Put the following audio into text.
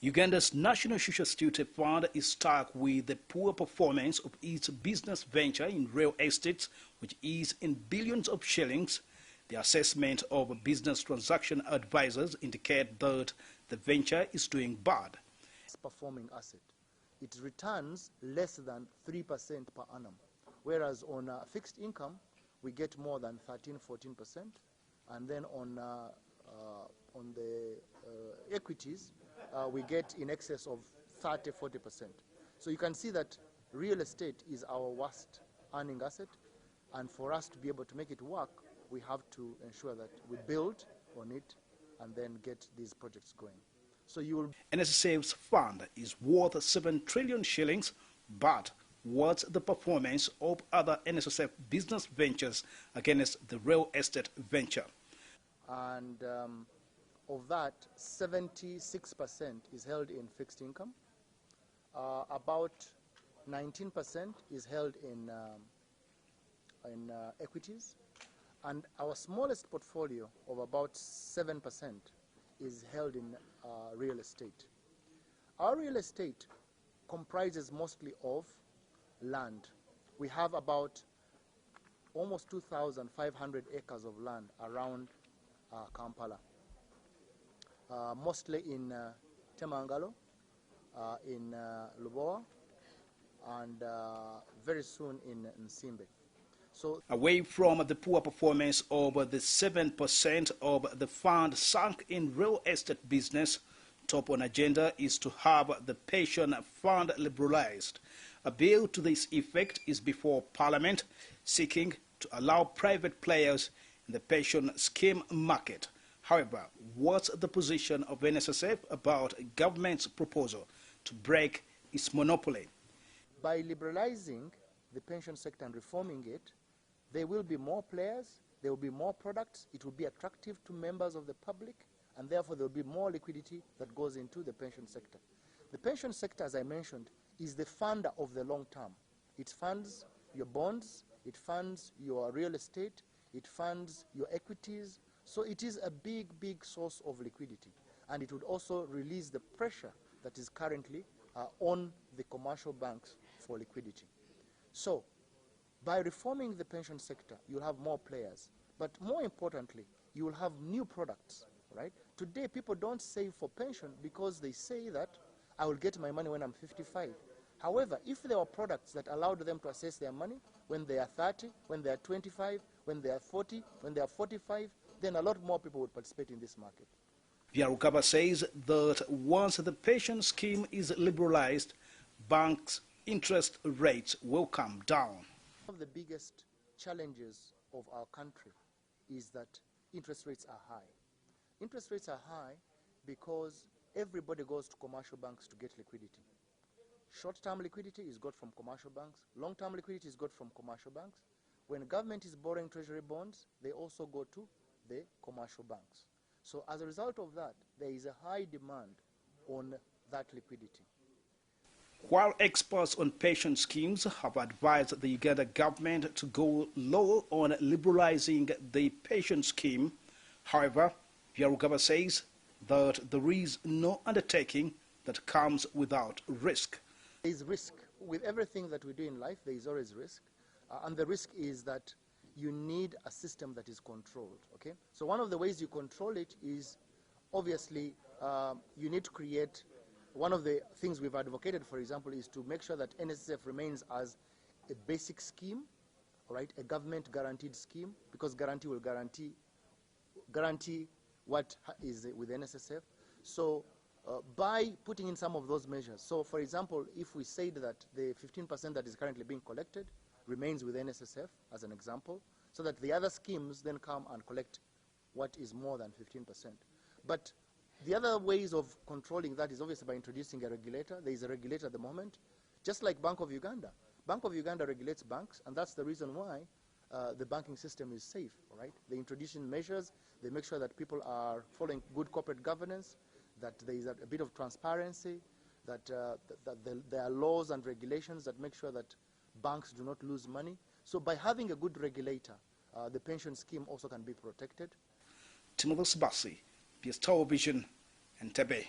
Uganda's National Social Security Fund is stuck with the poor performance of its business venture in real estate, which is in billions of shillings. The assessment of business transaction advisors indicate that the venture is doing bad. It's performing asset. It returns less than 3% per annum, whereas on fixed income, we get more than 13–14%, and then on the equities, we get in excess of 30–40%. So you can see that real estate is our worst earning asset, and for us to be able to make it work, we have to ensure that we build on it and then get these projects going. So you will. Nssf's fund is worth 7 trillion shillings, but what's the performance of other Nssf business ventures against the real estate venture? And of that, 76% is held in fixed income. About 19% is held in equities. And our smallest portfolio of about 7% is held in real estate. Our real estate comprises mostly of land. We have about almost 2,500 acres of land around Kampala, mostly in Temangalo, in Lubowa, and very soon in Nsimbe. So, away from the poor performance of the 7% of the fund sunk in real estate business, top on agenda is to have the pension fund liberalized. A bill to this effect is before Parliament, seeking to allow private players in the pension scheme market. However, what's the position of Nssf about government's proposal to break its monopoly? By liberalizing the pension sector and reforming it, there will be more players, there will be more products, it will be attractive to members of the public, and therefore there will be more liquidity that goes into the pension sector. The pension sector, as I mentioned, is the funder of the long term. It funds your bonds, it funds your real estate, it funds your equities. So it is a big, big source of liquidity. And it would also release the pressure that is currently on the commercial banks for liquidity. So by reforming the pension sector, you'll have more players. But more importantly, you will have new products, right? Today, people don't save for pension because they say that I will get my money when I'm 55. However, if there were products that allowed them to assess their money when they are 30, when they are 25, when they are 40, when they are 45, then a lot more people would participate in this market. Vyarugaba says that once the pension scheme is liberalized, banks' interest rates will come down. One of the biggest challenges of our country is that interest rates are high. Interest rates are high because everybody goes to commercial banks to get liquidity. Short-term liquidity is got from commercial banks. Long-term liquidity is got from commercial banks. When government is borrowing treasury bonds, they also go to the commercial banks. So as a result of that, there is a high demand on that liquidity. While experts on pension schemes have advised the Uganda government to go low on liberalizing the pension scheme, however, Vyarugaba says that there is no undertaking that comes without risk. There is risk. With everything that we do in life, there is always risk. And the risk is that you need a system that is controlled, okay? So one of the ways you control it is, obviously, you need to create. One of the things we've advocated, for example, is to make sure that Nssf remains as a basic scheme, right? A government guaranteed scheme, because guarantee will guarantee what is with Nssf. So by putting in some of those measures, so for example, if we said that the 15% that is currently being collected remains with Nssf, as an example, so that the other schemes then come and collect what is more than 15%. But the other ways of controlling that is obviously by introducing a regulator. There is a regulator at the moment, just like Bank of Uganda. Bank of Uganda regulates banks, and that's the reason why the banking system is safe, right? They introduce measures, they make sure that people are following good corporate governance, that there is a bit of transparency, that there are laws and regulations that make sure that banks do not lose money. So by having a good regulator, the pension scheme also can be protected. Timothy Sabasi, PS Television, and Tebe.